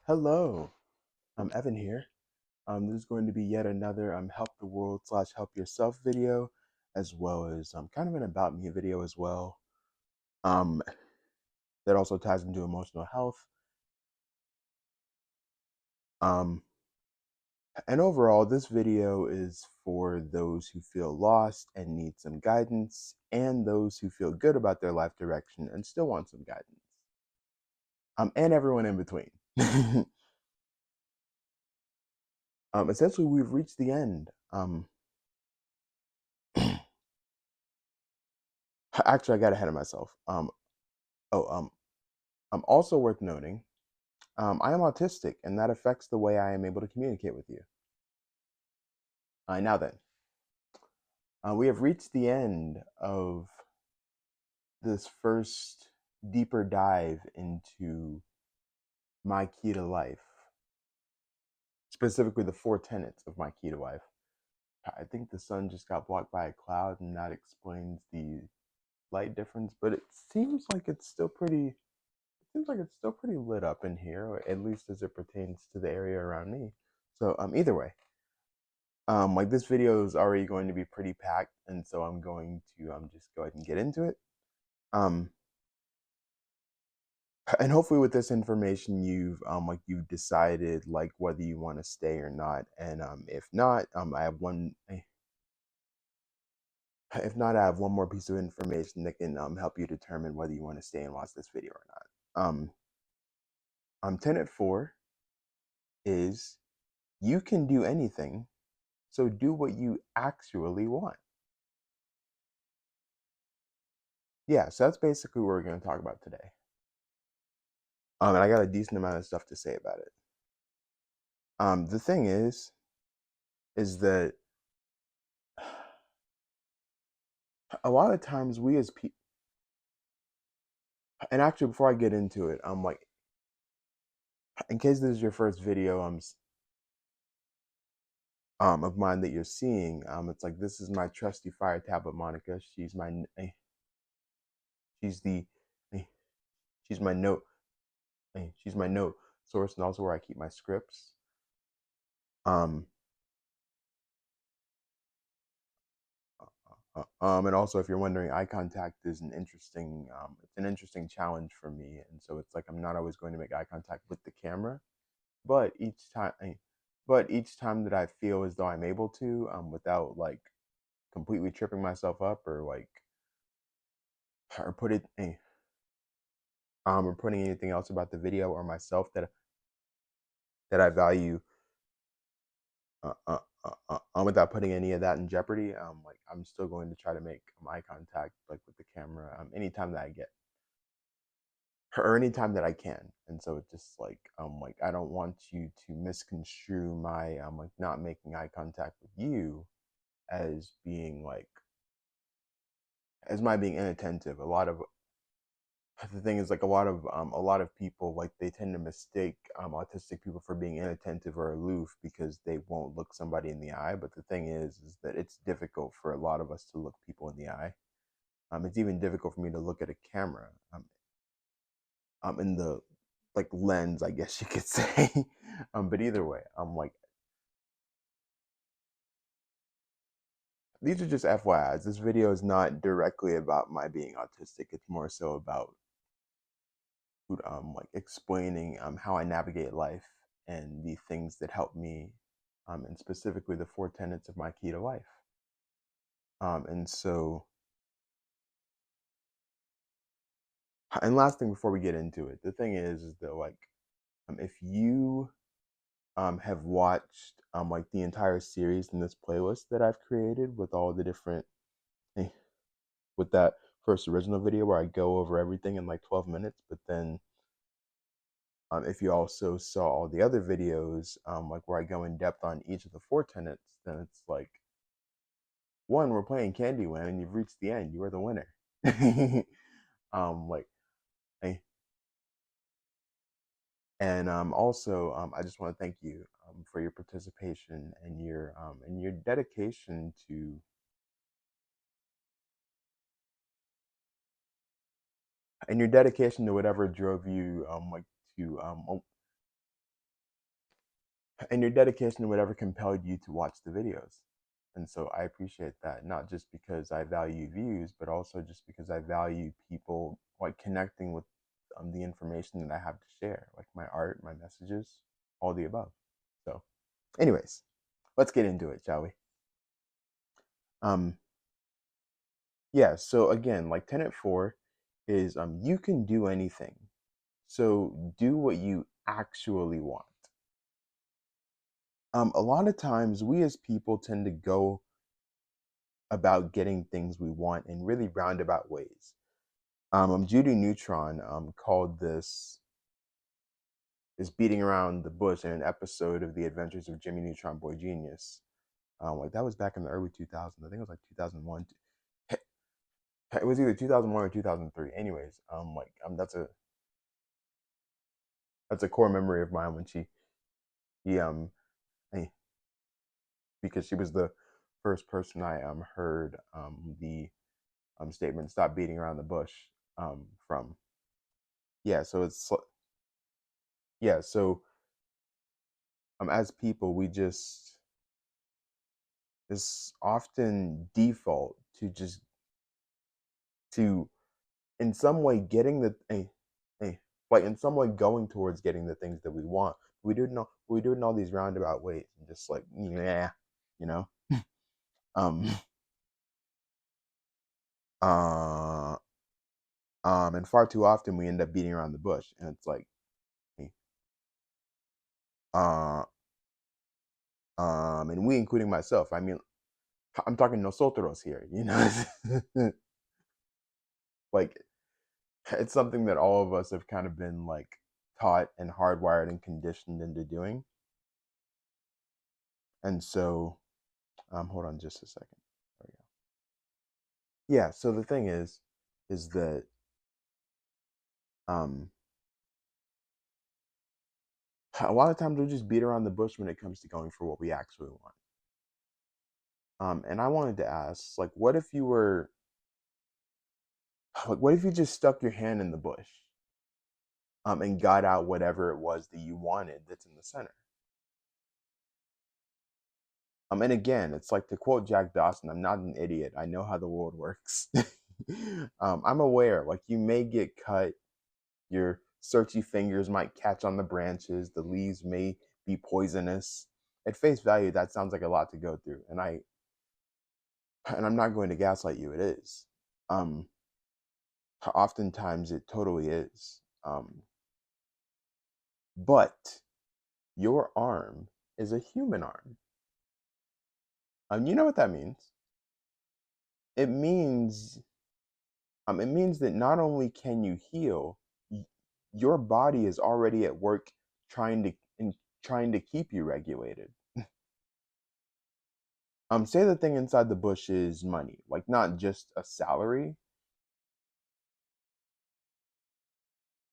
Hello, I'm Evan here. This is going to be yet another help the world slash help yourself video, as well as kind of an about me video as well. Um, that also ties into emotional health. Um, and overall, this video is for those who feel lost and need some guidance, and those who feel good about their life direction and still want some guidance. And everyone in between. Essentially, we've reached the end. Actually, I got ahead of myself. Oh, also worth noting, I am autistic, and that affects the way I am able to communicate with you. Now then, we have reached the end of this first deeper dive into my key to life, specifically the four tenets of my key to life. I think the sun just got blocked by a cloud, and that explains the light difference. But it seems like it's still pretty. It seems like it's still pretty lit up in here, or at least as it pertains to the area around me. So, either way, like this video is already going to be pretty packed, and so I'm going to just go ahead and get into it. Um, and hopefully with this information, you've decided like whether you want to stay or not. And if not, I have one. If not, I have one more piece of information that can help you determine whether you want to stay and watch this video or not. Tenet 4 is you can do anything, so do what you actually want. Yeah, so that's basically what we're going to talk about today. And I got a decent amount of stuff to say about it. The thing is that a lot of times we as people, and actually before I get into it, I'm like, in case this is your first video, of mine that you're seeing, it's like this is my trusty fire tablet, Monica. She's the, eh, she's my note, she's my note source, and also where I keep my scripts. Um, and also, if you're wondering, eye contact is it's an interesting challenge for me, and so it's like I'm not always going to make eye contact with the camera, but each time that I feel as though I'm able to, without like completely tripping myself up or like or put it, or putting anything else about the video or myself that I value, without putting any of that in jeopardy, like I'm still going to try to make eye contact like with the camera, anytime that I get or anytime that I can. And so it's just like I don't want you to misconstrue my like not making eye contact with you as being like as my being inattentive. A lot of the thing is like a lot of people like they tend to mistake autistic people for being inattentive or aloof because they won't look somebody in the eye. But the thing is that it's difficult for a lot of us to look people in the eye. It's even difficult for me to look at a camera. In the like lens, I guess you could say. But either way, I'm like these are just FYIs. This video is not directly about my being autistic. It's more so about like explaining how I navigate life and the things that help me, and specifically the four tenets of my key to life. And so, and last thing before we get into it, the thing is that like if you have watched like the entire series in this playlist that I've created with all the different eh, with that first original video where I go over everything in like 12 minutes, but then if you also saw all the other videos, like where I go in depth on each of the four tenets, then it's like, one, we're playing Candyland and you've reached the end. You are the winner. Like, eh, and also, I just want to thank you for your participation and your dedication to whatever drove you to and your dedication to whatever compelled you to watch the videos. And so I appreciate that, not just because I value views, but also just because I value people like connecting with the information that I have to share, like my art, my messages, all the above. So, anyways, let's get into it, shall we? Um, yeah. So again, like Tenet 4 is you can do anything. So do what you actually want. A lot of times we as people tend to go about getting things we want in really roundabout ways. Judy Neutron called this beating around the bush in an episode of The Adventures of Jimmy Neutron Boy Genius. Like that was back in the early 2000s. I think it was like 2001. It was either 2001 or 2003. Anyways, that's a core memory of mine when he eh, because she was the first person I heard the statement "stop beating around the bush" from. Yeah, so it's yeah, so as people, we just often default to just to in some way getting like in some way going towards getting the things that we want. We do it in all these roundabout ways and just like yeah, you know. Um uh and far too often we end up beating around the bush and it's like eh, uh and we including myself. I mean, I'm talking nosotros here, you know. Like it's something that all of us have kind of been like taught and hardwired and conditioned into doing. And so, hold on just a second. There we go. Yeah. So the thing is that um, a lot of times we just beat around the bush when it comes to going for what we actually want. And I wanted to ask, like, what if you were, like, what if you just stuck your hand in the bush, and got out whatever it was that you wanted that's in the center? And again, it's like to quote Jack Dawson, I'm not an idiot. I know how the world works. I'm aware, like you may get cut, your searchy fingers might catch on the branches, the leaves may be poisonous. At face value, that sounds like a lot to go through, and I'm not going to gaslight you. It is. Um, Oftentimes, it totally is. But your arm is a human arm. You know what that means? It means it means that not only can you heal, your body is already at work trying to trying to keep you regulated. Say the thing inside the bush is money, like not just a salary,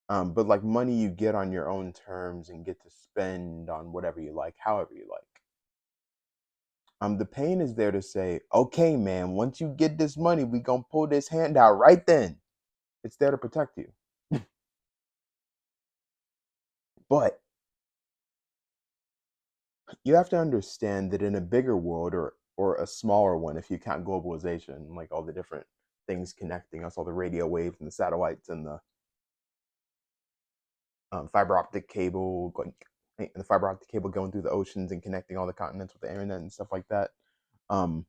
but like money you get on your own terms and get to spend on whatever you like, however you like. The pain is there to say, okay, man, once you get this money, we gonna pull this hand out right then. It's there to protect you. But you have to understand that in a bigger world or a smaller one, if you count globalization, like all the different things connecting us, all the radio waves and the satellites and the fiber optic cable going, the fiber optic cable going through the oceans and connecting all the continents with the internet and stuff like that. Um,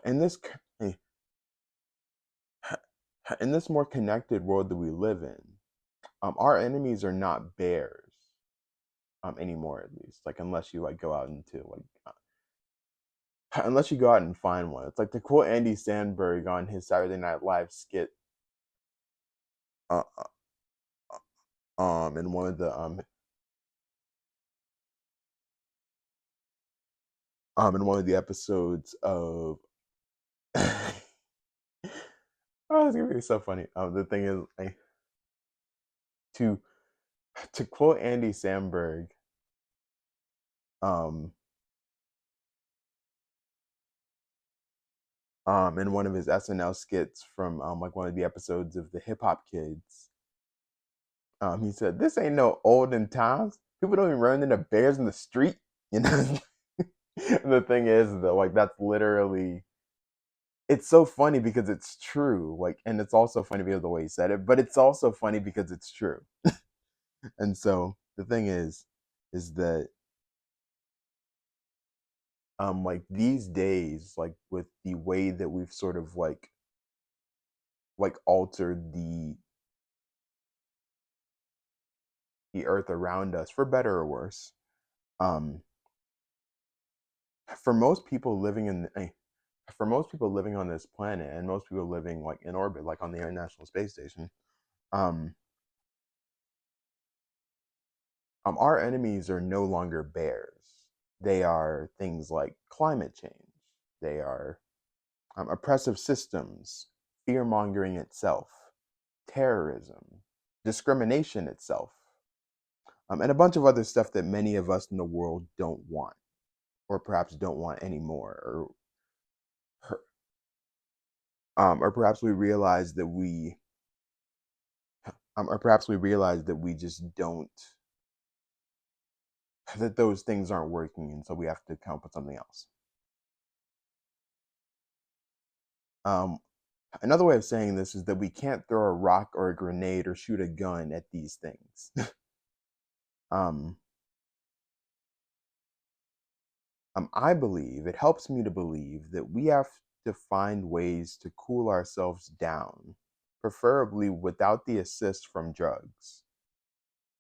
in this in this more connected world that we live in, our enemies are not bears anymore, at least. Like unless you like go out into like unless you go out and find one. It's like to quote Andy Sandberg on his Saturday Night Live skit, uh, in one of the in one of the episodes of oh, it's gonna be so funny. The thing is, like, to to quote Andy Samberg, um, in one of his SNL skits from like one of the episodes of the Hip Hop Kids, He said, "This ain't no olden times. People don't even run into bears in the street." You know, and the thing is, though, like that's literally. It's so funny because it's true. Like, and it's also funny because of the way he said it, but it's also funny because it's true. And so the thing is that like these days, like with the way that we've sort of like altered the earth around us, for better or worse, um, for most people living for most people living on this planet and most people living like in orbit, like on the International Space Station, um, our enemies are no longer bears. They are things like climate change. They are oppressive systems, fear mongering itself, terrorism, discrimination itself, and a bunch of other stuff that many of us in the world don't want, or perhaps don't want anymore, or perhaps we realize that or perhaps we realize that we just don't, that those things aren't working, and so we have to come up with something else. Um, Another way of saying this is that we can't throw a rock or a grenade or shoot a gun at these things. um, I believe, it helps me to believe that we have to find ways to cool ourselves down, preferably without the assist from drugs,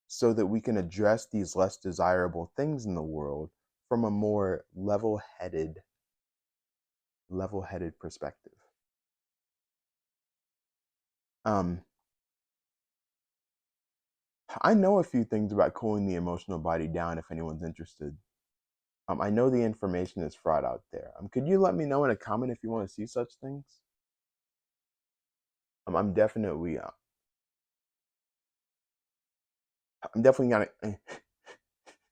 so that we can address these less desirable things in the world from a more level-headed perspective. Um, I know a few things about cooling the emotional body down if anyone's interested. I know the information is fraud out there. Could you let me know in a comment if you want to see such things? I'm definitely, I'm definitely gonna.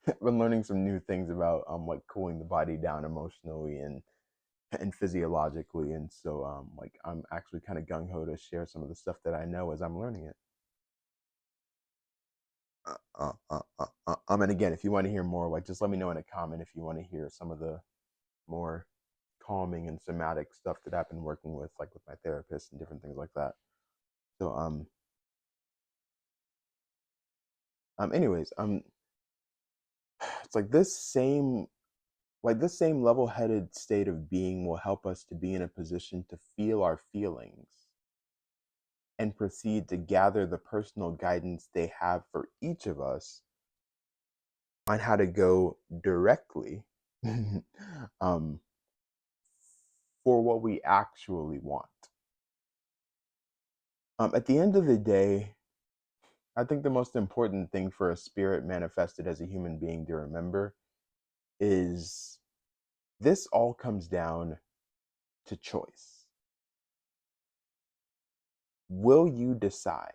I've been learning some new things about like cooling the body down emotionally and physiologically, and so like I'm actually kind of gung ho to share some of the stuff that I know as I'm learning it. And again, if you want to hear more, like just let me know in a comment if you want to hear some of the more calming and somatic stuff that I've been working with, like with my therapist and different things like that. So anyways, it's like this same level-headed state of being will help us to be in a position to feel our feelings and proceed to gather the personal guidance they have for each of us on how to go directly um, for what we actually want. At the end of the day, I think the most important thing for a spirit manifested as a human being to remember is this all comes down to choice. Will you decide?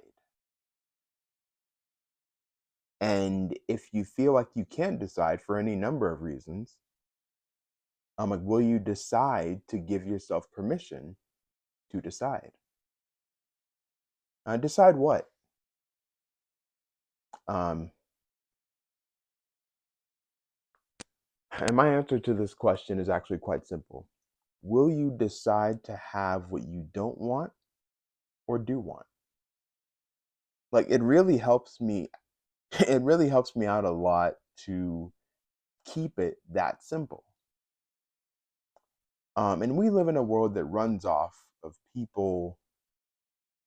And if you feel like you can't decide for any number of reasons, like, will you decide to give yourself permission to decide? Decide what? Um, and my answer to this question is actually quite simple. Will you decide to have what you don't want or do want? Like, it really helps me. It really helps me out a lot to keep it that simple. And we live in a world that runs off of people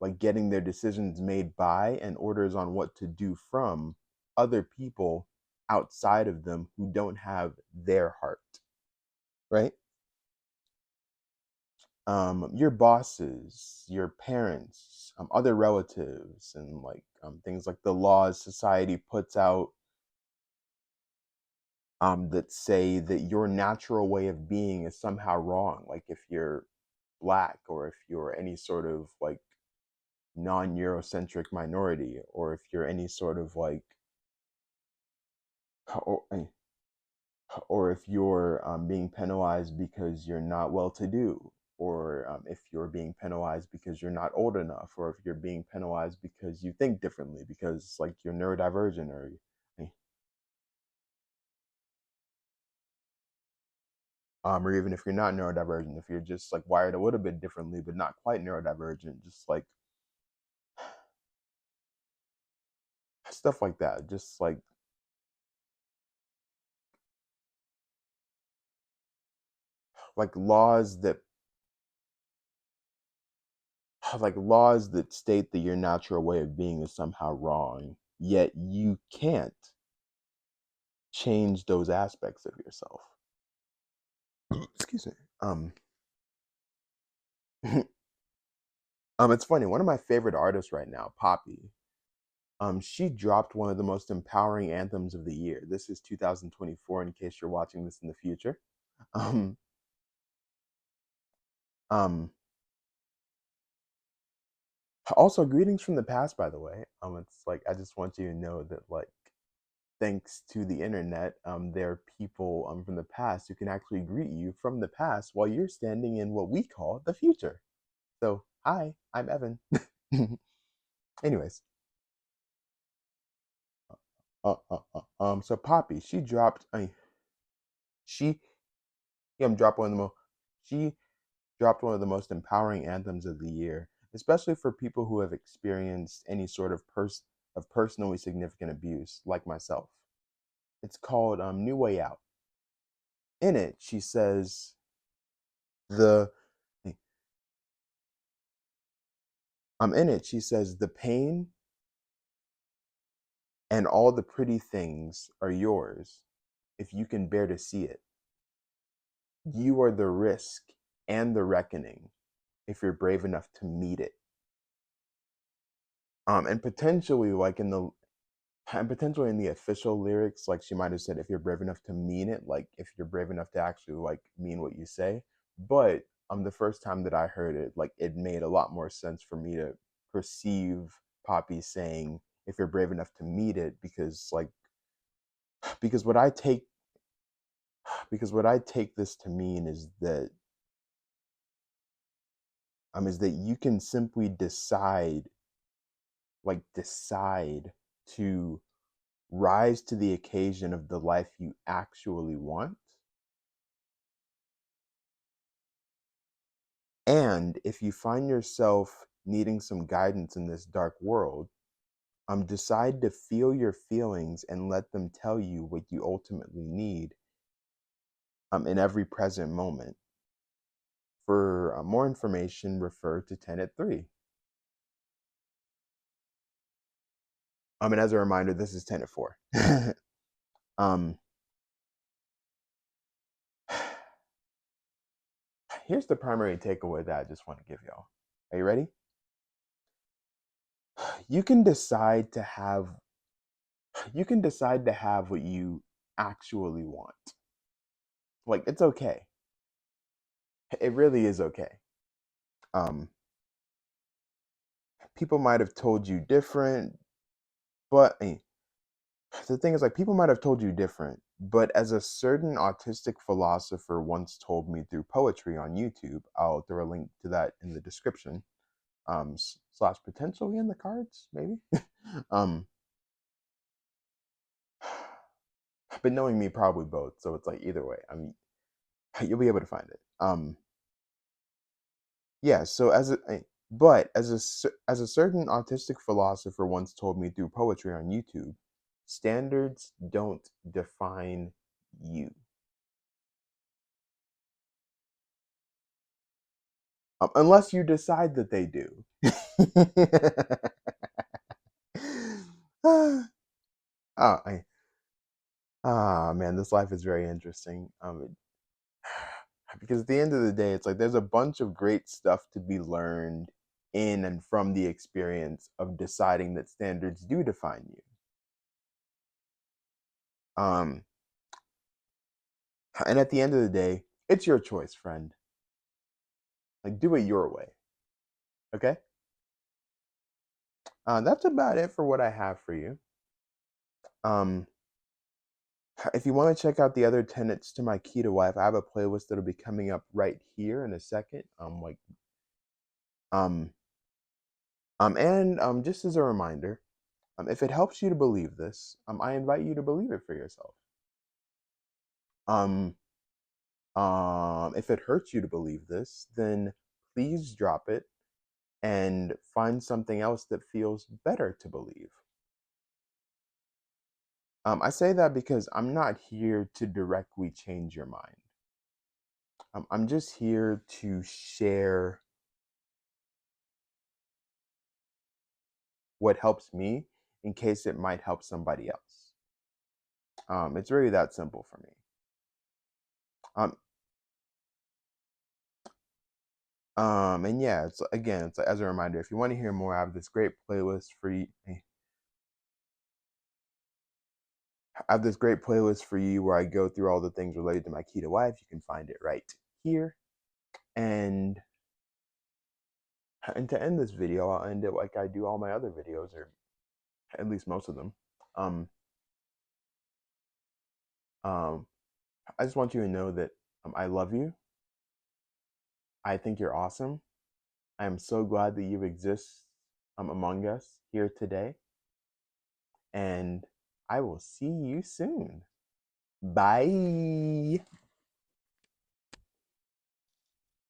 like getting their decisions made by and orders on what to do from other people outside of them who don't have their heart, right? Your bosses, your parents, other relatives, and like things like the laws society puts out that say that your natural way of being is somehow wrong. Like if you're black or if you're any sort of like non-Eurocentric minority, or if you're any sort of like, or, or if you're being penalized because you're not well to do. or if you're being penalized because you're not old enough, or if you're being penalized because you think differently, because like you're neurodivergent, or even if you're not neurodivergent, if you're just like wired a little bit differently but not quite neurodivergent, just like stuff like that, just like laws that laws that state that your natural way of being is somehow wrong, yet you can't change those aspects of yourself. Excuse me. It's funny. One of my favorite artists right now, Poppy. She dropped one of the most empowering anthems of the year. This is 2024. In case you're watching this in the future. Um, um. Also, greetings from the past, by the way. It's like I just want you to know that, like, thanks to the internet, there are people from the past who can actually greet you from the past while you're standing in what we call the future. So, hi, I'm Evan. Anyways, so Poppy, she dropped. She, dropped one of the most. She dropped one of the most empowering anthems of the year, especially for people who have experienced any sort of personally significant abuse, like myself. It's called "New Way Out." In it, she says the. In it, she says the pain and all the pretty things are yours if you can bear to see it. You are the risk and the reckoning if you're brave enough to meet it. And potentially like in the and potentially in the official lyrics, like she might have said, if you're brave enough to mean it, like if you're brave enough to actually like mean what you say. But the first time that I heard it, like it made a lot more sense for me to perceive Poppy saying, if you're brave enough to meet it, because what I take what I take this to mean is that you can simply decide to rise to the occasion of the life you actually want. And if you find yourself needing some guidance in this dark world, decide to feel your feelings and let them tell you what you ultimately need in every present moment. For more information, refer to Tenet 3. And as a reminder, this is Tenet 4. um, Here's the primary takeaway that I just want to give y'all. Are you ready? You can decide to have what you actually want. Like it's okay. It really is okay. Um People might have told you different, but the thing is like people might have told you different, but as a certain autistic philosopher once told me through poetry on YouTube, I'll throw a link to that in the description. Slash potentially in the cards, maybe. um but knowing me, probably both, so it's like either way, I mean, you'll be able to find it. Yeah, so as a certain autistic philosopher once told me through poetry on YouTube, standards don't define you, unless you decide that they do. oh, man, this life is very interesting. Because at the end of the day, it's like there's a bunch of great stuff to be learned in and from the experience of deciding that standards do define you. Um, and at the end of the day, it's your choice, friend. Like, do it your way. Okay? That's about it for what I have for you. Um, If you want to check out the other tenets to my key to life, I have a playlist that'll be coming up right here in a second. Um, and just as a reminder, if it helps you to believe this, I invite you to believe it for yourself. Um, if it hurts you to believe this, then please drop it and find something else that feels better to believe. I say that because I'm not here to directly change your mind. I'm just here to share what helps me in case it might help somebody else. It's really that simple for me. Um, and yeah, it's again, it's as a reminder, if you want to hear more, I have this great playlist for you. I have this great playlist for you where I go through all the things related to my key to life. You can find it right here. And to end this video, I'll end it like I do all my other videos, or at least most of them. Um, um, I just want you to know that I love you. I think you're awesome. I am so glad that you exist among us here today. And I will see you soon. Bye.